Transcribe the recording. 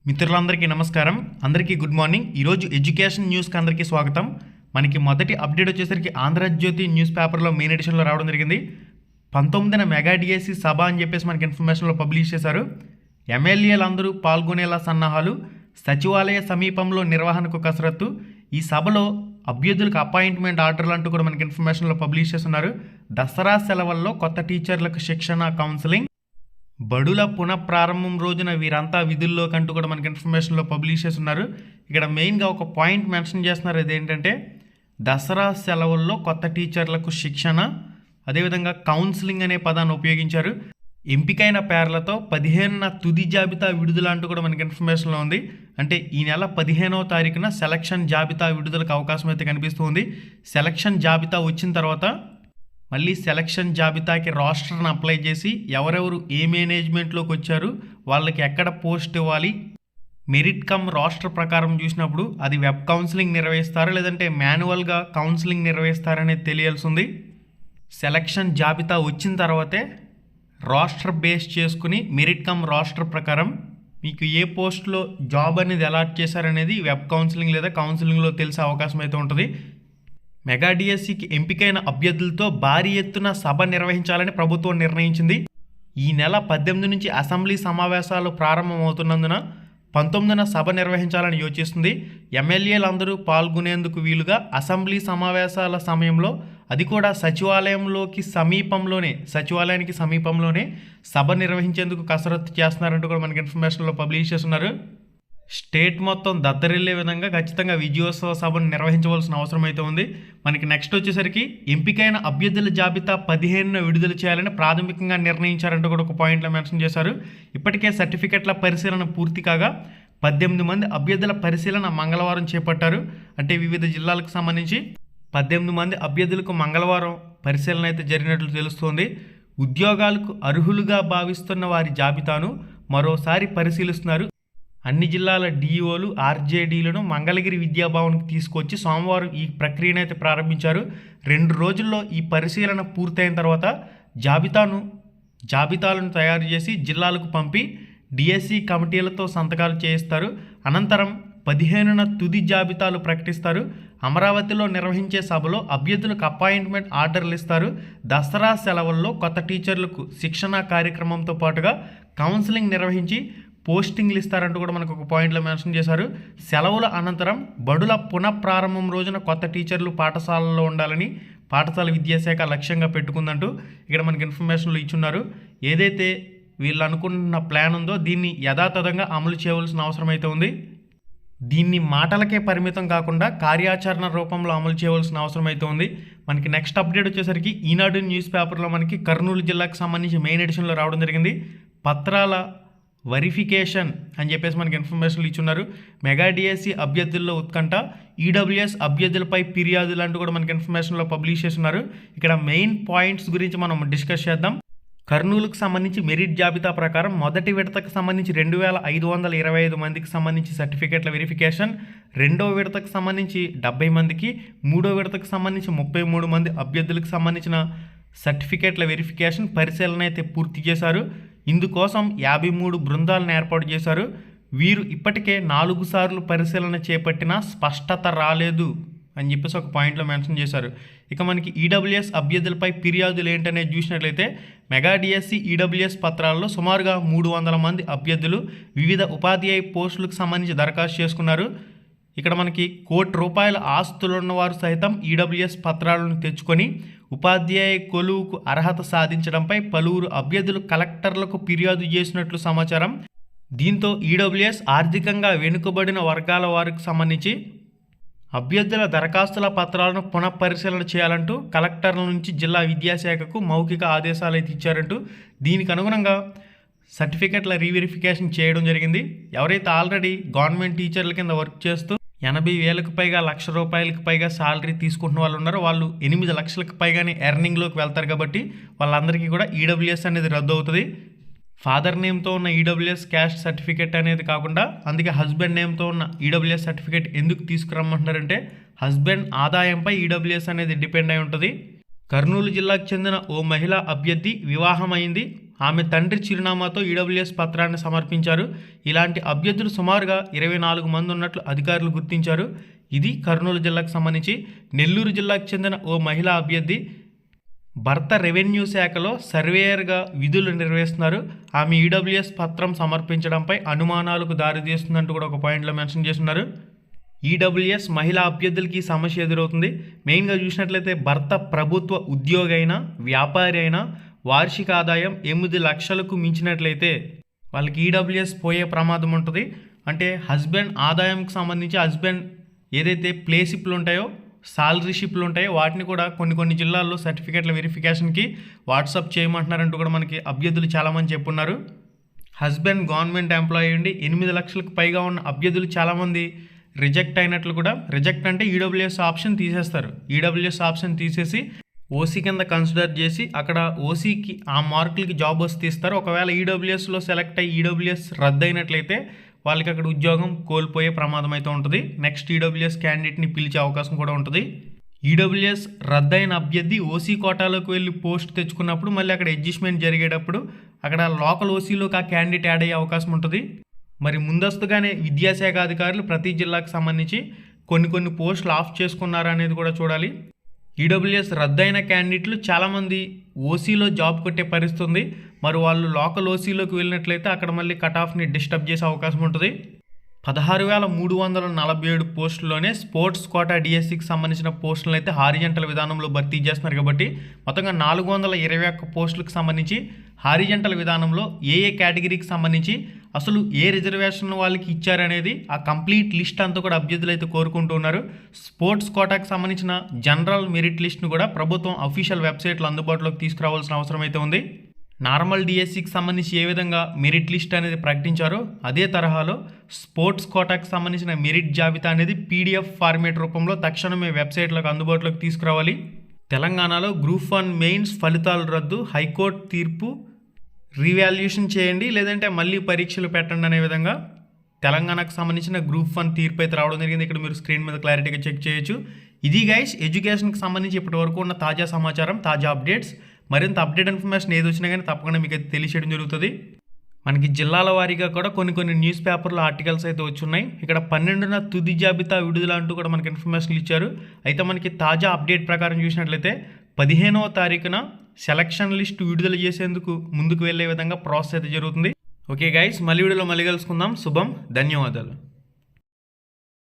మిత్రులందరికీ నమస్కారం. అందరికీ గుడ్ మార్నింగ్. ఈరోజు ఎడ్యుకేషన్ న్యూస్కి అందరికీ స్వాగతం. మనకి మొదటి అప్డేట్ వచ్చేసరికి ఆంధ్రజ్యోతి న్యూస్ పేపర్లో మెయిన్ ఎడిషన్లో రావడం జరిగింది. 19న మెగా డిఎస్సి సభ అని చెప్పేసి మనకి ఇన్ఫర్మేషన్లో పబ్లిష్ చేశారు. ఎమ్మెల్యేలందరూ పాల్గొనేలా సన్నాహాలు, సచివాలయ సమీపంలో నిర్వహణకు కసరత్తు, ఈ సభలో అభ్యర్థులకు అపాయింట్మెంట్ ఆర్డర్లు అంటూ కూడా మనకి ఇన్ఫర్మేషన్లో పబ్లిష్ చేస్తున్నారు. దసరా సెలవుల్లో కొత్త టీచర్లకు శిక్షణ, కౌన్సిలింగ్, బడుల పునఃప్రారంభం రోజున వీరంతా విధుల్లో కంటూ కూడా మనకి ఇన్ఫర్మేషన్లో పబ్లిష్ చేస్తున్నారు. ఇక్కడ మెయిన్గా ఒక పాయింట్ మెన్షన్ చేస్తున్నారు. అదేంటంటే దసరా సెలవుల్లో కొత్త టీచర్లకు శిక్షణ, అదేవిధంగా కౌన్సిలింగ్ అనే పదాన్ని ఉపయోగించారు. ఎంపికైన పేర్లతో 15న తుది జాబితా విడుదల అంటూ కూడా మనకి ఇన్ఫర్మేషన్లో ఉంది. అంటే ఈ నెల 15వ తారీఖున సెలక్షన్ జాబితా విడుదలకు అవకాశం అయితే కనిపిస్తుంది. సెలక్షన్ జాబితా వచ్చిన తర్వాత మళ్ళీ సెలక్షన్ జాబితాకి రాస్టర్ని అప్లై చేసి ఎవరెవరు ఏ మేనేజ్మెంట్లోకి వచ్చారు, వాళ్ళకి ఎక్కడ పోస్ట్ ఇవ్వాలి, మెరిట్ కమ్ రాస్టర్ ప్రకారం చూసినప్పుడు అది వెబ్ కౌన్సిలింగ్ నిర్వహిస్తారా లేదంటే మాన్యువల్గా కౌన్సిలింగ్ నిర్వహిస్తారనేది తెలియాల్సి ఉంది. సెలక్షన్ జాబితా వచ్చిన తర్వాతే రాస్టర్ బేస్ చేసుకుని మెరిట్ కమ్ రాస్టర్ ప్రకారం మీకు ఏ పోస్ట్లో జాబ్ అనేది అలాట్ చేశారనేది వెబ్ కౌన్సిలింగ్ లేదా కౌన్సిలింగ్లో తెలిసే అవకాశం అయితే ఉంటుంది. మెగా డిఎస్సికి ఎంపికైన అభ్యర్థులతో భారీ ఎత్తున సభ నిర్వహించాలని ప్రభుత్వం నిర్ణయించింది. ఈ నెల 18 నుంచి అసెంబ్లీ సమావేశాలు ప్రారంభమవుతున్నందున 19న సభ నిర్వహించాలని యోచిస్తుంది. ఎమ్మెల్యేలందరూ పాల్గొనేందుకు వీలుగా అసెంబ్లీ సమావేశాల సమయంలో, అది కూడా సచివాలయానికి సమీపంలోనే సభ నిర్వహించేందుకు కసరత్తు చేస్తున్నారంటూ కూడా మనకి ఇన్ఫర్మేషన్లో పబ్లిష్ చేస్తున్నారు. స్టేట్ మొత్తం దద్దరిల్లే విధంగా ఖచ్చితంగా విజయోత్సవ సభను నిర్వహించవలసిన అవసరం అయితే ఉంది. మనకి నెక్స్ట్ వచ్చేసరికి ఎంపికైన అభ్యర్థుల జాబితా 15న విడుదల చేయాలని ప్రాథమికంగా నిర్ణయించారంటూ కూడా ఒక పాయింట్లో మెన్షన్ చేశారు. ఇప్పటికే సర్టిఫికెట్ల పరిశీలన పూర్తి కాగా 18 మంది అభ్యర్థుల పరిశీలన మంగళవారం చేపట్టారు. అంటే వివిధ జిల్లాలకు సంబంధించి 18 మంది అభ్యర్థులకు మంగళవారం పరిశీలన అయితే జరిగినట్లు తెలుస్తోంది. ఉద్యోగాలకు అర్హులుగా భావిస్తున్న వారి జాబితాను మరోసారి పరిశీలిస్తున్నారు. అన్ని జిల్లాల డిఈఓలు, ఆర్జేడీలను మంగళగిరి విద్యాభవన్కి తీసుకొచ్చి సోమవారం ఈ ప్రక్రియను అయితే ప్రారంభించారు. 2 రోజుల్లో ఈ పరిశీలన పూర్తయిన తర్వాత జాబితాలను తయారు చేసి జిల్లాలకు పంపి డిఎస్సి కమిటీలతో సంతకాలు చేయిస్తారు. అనంతరం 15న తుది జాబితాలు ప్రకటిస్తారు. అమరావతిలో నిర్వహించే సభలో అభ్యర్థులకు అపాయింట్మెంట్ ఆర్డర్లు ఇస్తారు. దసరా సెలవుల్లో కొత్త టీచర్లకు శిక్షణ కార్యక్రమంతో పాటుగా కౌన్సిలింగ్ నిర్వహించి పోస్టింగ్లు ఇస్తారంటూ కూడా మనకు ఒక పాయింట్లో మెన్షన్ చేశారు. సెలవుల అనంతరం బడుల పునఃప్రారంభం రోజున కొత్త టీచర్లు పాఠశాలలో ఉండాలని పాఠశాల విద్యాశాఖ లక్ష్యంగా పెట్టుకుందంటూ ఇక్కడ మనకి ఇన్ఫర్మేషన్లు ఇచ్చున్నారు. ఏదైతే వీళ్ళు అనుకున్న ప్లాన్ ఉందో దీన్ని యథాతథంగా అమలు చేయవలసిన అవసరం అయితే ఉంది. దీన్ని మాటలకే పరిమితం కాకుండా కార్యాచరణ రూపంలో అమలు చేయవలసిన అవసరం అయితే ఉంది. మనకి నెక్స్ట్ అప్డేట్ వచ్చేసరికి ఈనాడు న్యూస్ పేపర్లో మనకి కర్నూలు జిల్లాకు సంబంధించి మెయిన్ ఎడిషన్లో రావడం జరిగింది. పత్రాల వెరిఫికేషన్ అని చెప్పేసి మనకి ఇన్ఫర్మేషన్లు ఇచ్చున్నారు. మెగా డిఎస్సి అభ్యర్థుల్లో ఉత్కంఠ, ఈడబ్ల్యూఎస్ అభ్యర్థులపై ఫిర్యాదులు అంటూ కూడా మనకి ఇన్ఫర్మేషన్లో పబ్లిష్ చేస్తున్నారు. ఇక్కడ మెయిన్ పాయింట్స్ గురించి మనం డిస్కస్ చేద్దాం. కర్నూలుకు సంబంధించి మెరిట్ జాబితా ప్రకారం మొదటి విడతకు సంబంధించి 2525 మందికి సంబంధించి సర్టిఫికేట్ల వెరిఫికేషన్, రెండవ విడతకు సంబంధించి 70 మందికి, మూడో విడతకు సంబంధించి 33 మంది అభ్యర్థులకు సంబంధించిన సర్టిఫికేట్ల వెరిఫికేషన్ పరిశీలన అయితే పూర్తి చేశారు. ఇందుకోసం 53 బృందాలను ఏర్పాటు చేశారు. వీరు ఇప్పటికే 4 సార్లు పరిశీలన చేపట్టినా స్పష్టత రాలేదు అని చెప్పేసి ఒక పాయింట్లో మెన్షన్ చేశారు. ఇక మనకి ఈడబ్ల్యూఎస్ అభ్యర్థులపై ఫిర్యాదులు ఏంటనేది చూసినట్లయితే మెగా డిఎస్సి ఈడబ్ల్యూఎస్ పత్రాల్లో సుమారుగా 300 మంది అభ్యర్థులు వివిధ ఉపాధ్యాయ పోస్టులకు సంబంధించి దరఖాస్తు చేసుకున్నారు. ఇక్కడ మనకి ₹1,00,00,000 ఆస్తులున్నవారు సైతం ఈడబ్ల్యూఎస్ పత్రాలను తెచ్చుకొని ఉపాధ్యాయ కొలువుకు అర్హత సాధించడంపై పలువురు అభ్యర్థులు కలెక్టర్లకు ఫిర్యాదు చేసినట్లు సమాచారం. దీంతో ఈడబ్ల్యూఎస్ ఆర్థికంగా వెనుకబడిన వర్గాల వారికి సంబంధించి అభ్యర్థుల దరఖాస్తుల పత్రాలను పునఃపరిశీలన చేయాలంటూ కలెక్టర్ల నుంచి జిల్లా విద్యాశాఖకు మౌఖిక ఆదేశాలు అయితే ఇచ్చారంటూ దీనికి అనుగుణంగా సర్టిఫికెట్ల రీవెరిఫికేషన్ చేయడం జరిగింది. ఎవరైతే ఆల్రెడీ గవర్నమెంట్ టీచర్ల కింద వర్క్ చేస్తూ 80,000కు పైగా, ₹1,00,000 పైగా శాలరీ తీసుకుంటున్న వాళ్ళు ఉన్నారు. వాళ్ళు 8 లక్షలకు పైగానే ఎర్నింగ్లోకి వెళ్తారు కాబట్టి వాళ్ళందరికీ కూడా ఈడబ్ల్యూఎస్ అనేది రద్దు అవుతుంది. ఫాదర్ నేమ్తో ఉన్న ఈడబ్ల్యూఎస్ క్యాస్ట్ సర్టిఫికేట్ అనేది కాకుండా అందుకే హస్బెండ్ నేమ్తో ఉన్న ఈడబ్ల్యూఎస్ సర్టిఫికేట్ ఎందుకు తీసుకురమ్మంటున్నారంటే హస్బెండ్ ఆదాయంపై ఈడబ్ల్యూఎస్ అనేది డిపెండ్ అయి ఉంటుంది. కర్నూలు జిల్లాకు చెందిన ఓ మహిళా అభ్యర్థి వివాహమైంది, ఆమె తండ్రి చిరునామాతో ఈడబ్ల్యూఎస్ పత్రాన్ని సమర్పించారు. ఇలాంటి అభ్యర్థులు సుమారుగా 24 మంది ఉన్నట్లు అధికారులు గుర్తించారు. ఇది కర్నూలు జిల్లాకు సంబంధించి. నెల్లూరు జిల్లాకు చెందిన ఓ మహిళా అభ్యర్థి భర్త రెవెన్యూ శాఖలో సర్వేయర్గా విధులు నిర్వహిస్తున్నారు. ఆమె ఈడబ్ల్యూఎస్ పత్రం సమర్పించడంపై అనుమానాలకు దారితీస్తుందంటూ కూడా ఒక పాయింట్లో మెన్షన్ చేస్తున్నారు. ఈడబ్ల్యూఎస్ మహిళా అభ్యర్థులకి సమస్య ఎదురవుతుంది. మెయిన్గా చూసినట్లయితే భర్త ప్రభుత్వ ఉద్యోగి అయినా వ్యాపారి అయినా వార్షిక ఆదాయం 8 లక్షలకు మించినట్లయితే వాళ్ళకి ఈడబ్ల్యూఎస్ పోయే ప్రమాదం ఉంటుంది. అంటే హస్బెండ్ ఆదాయంకి సంబంధించి హస్బెండ్ ఏదైతే ప్లే షిప్లు ఉంటాయో సాలరీ షిప్లు ఉంటాయో వాటిని కూడా కొన్ని జిల్లాల్లో సర్టిఫికేట్ల వెరిఫికేషన్కి వాట్సాప్ చేయమంటున్నారంటూ కూడా మనకి అభ్యర్థులు చాలామంది చెప్పున్నారు. హస్బెండ్ గవర్నమెంట్ ఎంప్లాయీ ఉండి 8 లక్షలకు పైగా ఉన్న అభ్యర్థులు చాలామంది రిజెక్ట్ అయినట్లు కూడా. రిజెక్ట్ అంటే ఈడబ్ల్యూఎస్ ఆప్షన్ తీసేస్తారు. ఈడబ్ల్యూఎస్ ఆప్షన్ తీసేసి ఓసీ కింద కన్సిడర్ చేసి అక్కడ ఓసీకి ఆ మార్కులకి జాబ్ వస్తే ఇస్తారు. ఒకవేళ ఈడబ్ల్యూఎస్లో సెలెక్ట్ అయ్యి ఈడబ్ల్యూఎస్ రద్దయినట్లయితే వాళ్ళకి అక్కడ ఉద్యోగం కోల్పోయే ప్రమాదం అయితే ఉంటుంది. నెక్స్ట్ ఈడబ్ల్యూఎస్ క్యాండిడేట్ని పిలిచే అవకాశం కూడా ఉంటుంది. ఈడబ్ల్యూఎస్ రద్దయిన అభ్యర్థి ఓసీ కోటాలోకి వెళ్ళి పోస్ట్ తెచ్చుకున్నప్పుడు మళ్ళీ అక్కడ అడ్జస్ట్మెంట్ జరిగేటప్పుడు అక్కడ లోకల్ ఓసీలోకి ఆ క్యాండిడేట్ యాడ్ అయ్యే అవకాశం ఉంటుంది. మరి ముందస్తుగానే విద్యాశాఖ అధికారులు ప్రతి జిల్లాకు సంబంధించి కొన్ని పోస్టులు ఆఫ్ చేసుకున్నారా అనేది కూడా చూడాలి. ఈడబ్ల్యూఎస్ రద్దయిన క్యాండిడేట్లు చాలామంది ఓసీలో జాబ్ కొట్టే పరిస్థితి ఉంది. మరి వాళ్ళు లోకల్ ఓసీలోకి వెళ్ళినట్లయితే అక్కడ మళ్ళీ కట్ ఆఫ్ని డిస్టర్బ్ చేసే అవకాశం ఉంటుంది. 16,347 పోస్టుల్లోనే స్పోర్ట్స్ కోటా డిఎస్సికి సంబంధించిన పోస్టులను అయితే హారిజెంటల్ విధానంలో భర్తీ చేస్తున్నారు. కాబట్టి మొత్తంగా 421 పోస్టులకు సంబంధించి హారిజెంటల్ విధానంలో ఏ కేటగిరీకి సంబంధించి అసలు ఏ రిజర్వేషన్ వాళ్ళకి ఇచ్చారనేది ఆ కంప్లీట్ లిస్ట్ అంతా కూడా అభ్యర్థులు అయితే కోరుకుంటున్నారు. స్పోర్ట్స్ కోటాకు సంబంధించిన జనరల్ మెరిట్ లిస్ట్ను కూడా ప్రభుత్వం అఫీషియల్ వెబ్సైట్లో అందుబాటులోకి తీసుకురావాల్సిన అవసరం అయితే ఉంది. నార్మల్ డిఎస్సికి సంబంధించి ఏ విధంగా మెరిట్ లిస్ట్ అనేది ప్రకటించారో అదే తరహాలో స్పోర్ట్స్ కోటాకు సంబంధించిన మెరిట్ జాబితా అనేది పీడిఎఫ్ ఫార్మేట్ రూపంలో తక్షణమే వెబ్సైట్లోకి అందుబాటులోకి తీసుకురావాలి. తెలంగాణలో గ్రూప్ 1 మెయిన్స్ ఫలితాలు రద్దు, హైకోర్టు తీర్పు రీవాల్యుయేషన్ చేయండి లేదంటే మళ్ళీ పరీక్షలు పెట్టండి అనే విధంగా తెలంగాణకు సంబంధించిన గ్రూప్ 1 తీర్పు అయితే రావడం జరిగింది. ఇక్కడ మీరు స్క్రీన్ మీద క్లారిటీగా చెక్ చేయొచ్చు. ఇది గైస్ ఎడ్యుకేషన్కి సంబంధించి ఇప్పటి వరకు ఉన్న తాజా సమాచారం, తాజా అప్డేట్స్. మరింత అప్డేట్ ఇన్ఫర్మేషన్ ఏది వచ్చినా కానీ తప్పకుండా మీకు అయితే తెలియచేయడం జరుగుతుంది. మనకి జిల్లాల వారీగా కూడా కొన్ని న్యూస్ పేపర్లో ఆర్టికల్స్ అయితే వచ్చున్నాయి. ఇక్కడ 12న తుది జాబితా విడుదల అంటూ కూడా మనకి ఇన్ఫర్మేషన్లు ఇచ్చారు. అయితే మనకి తాజా అప్డేట్ ప్రకారం చూసినట్లయితే 15వ తారీఖున సెలక్షన్ లిస్ట్ విడుదల చేసేందుకు ముందుకు వెళ్ళే విధంగా ప్రాసెస్ అయితే జరుగుతుంది. ఓకే గైస్, మళ్ళీ వీడియోలో మళ్ళీ కలుసుకుందాం. శుభం, ధన్యవాదాలు.